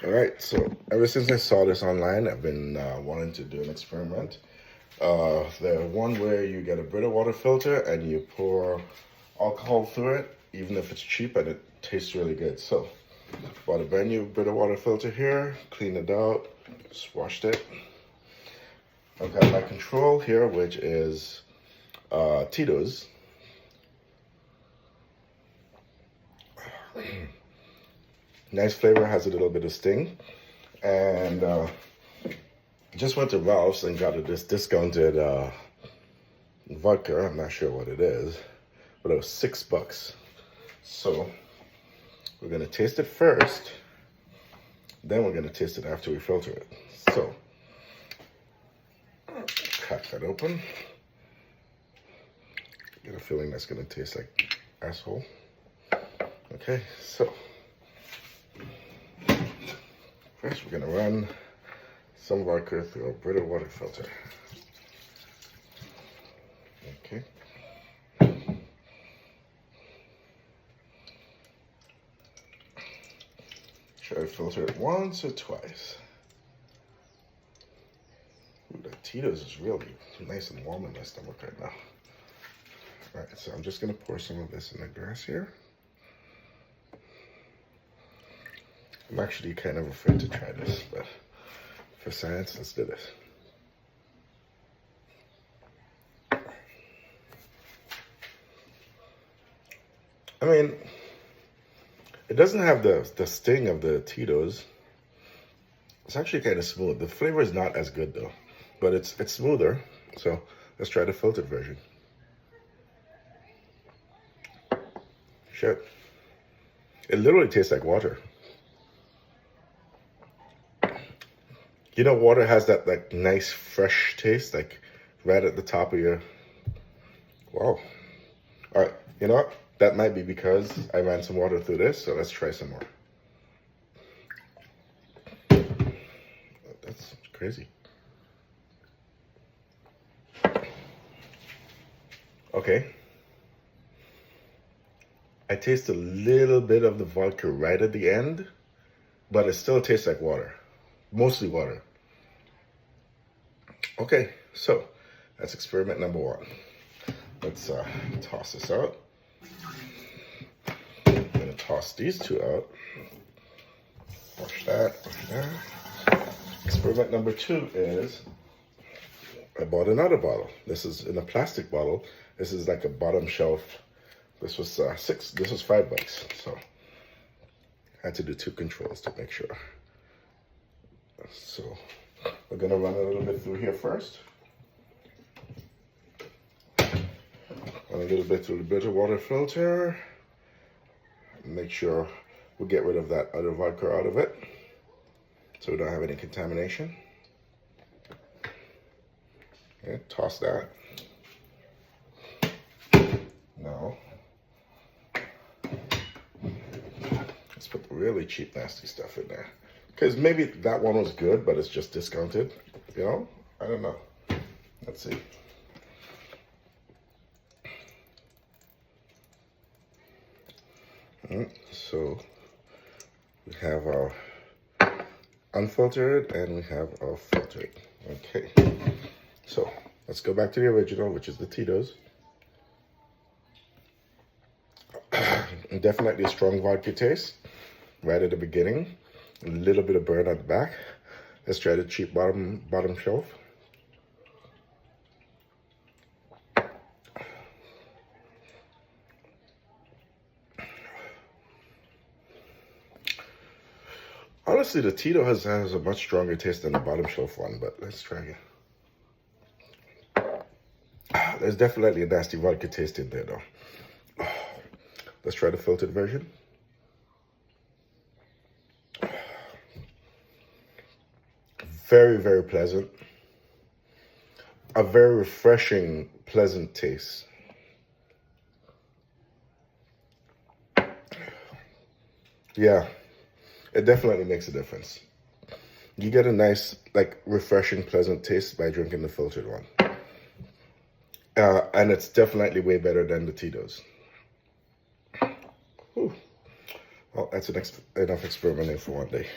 All right, so ever since I saw this online, I've been wanting to do an experiment. The one where you get a Brita water filter and you pour alcohol through it, even if it's cheap, and it tastes really good. So, bought a brand new Brita water filter here, cleaned it out, just washed it. I've got my control here, which is Tito's. Nice flavor, has a little bit of sting. And just went to Ralph's and got this discounted vodka. I'm not sure what it is, but it was $6. So we're gonna taste it first, then we're gonna taste it after we filter it. So crack that open. Get a feeling that's gonna taste like asshole. Okay, so first we're gonna run some vodka through a Brita water filter. Okay. Should I filter it once or twice? Ooh, the Tito's is really nice and warm in my stomach right now. All right, so I'm just gonna pour some of this in the glass here. I'm actually kind of afraid to try this, but for science, let's do this. I mean, it doesn't have the sting of the Tito's. It's actually kind of smooth. The flavor is not as good though, but it's smoother. So let's try the filtered version. Shit. It literally tastes like water. You know, water has that like nice fresh taste, like right at the top of your, wow. All right, you know what? That might be because I ran some water through this, so let's try some more. That's crazy. Okay. I taste a little bit of the vodka right at the end, but it still tastes like water. Mostly water. Okay, so that's experiment number one. Let's toss this out. I'm gonna toss these two out. Wash that, wash that. Experiment number two is I bought another bottle. This is in a plastic bottle. This is like a bottom shelf. This was this was $5. So I had to do two controls to make sure. So we're gonna run a little bit through here first. Run a little bit through the Brita water filter. Make sure we get rid of that other vodka out of it, so we don't have any contamination. Okay, toss that. Now, let's put the really cheap, nasty stuff in there. Because maybe that one was good, but it's just discounted. You know? I don't know. Let's see. So we have our unfiltered and we have our filtered. Okay. So let's go back to the original, which is the Tito's. Definitely a strong vodka taste right at the beginning. A little bit of burn at the back. Let's try the cheap bottom shelf. Honestly, the Tito has a much stronger taste than the bottom shelf one, but let's try again. There's definitely a nasty vodka taste in there though. Let's try the filtered version. Very, very pleasant. A very refreshing, pleasant taste. Yeah, it definitely makes a difference. You get a nice, like, refreshing, pleasant taste by drinking the filtered one. And it's definitely way better than the Tito's. Whew. Well, that's enough experimenting for one day.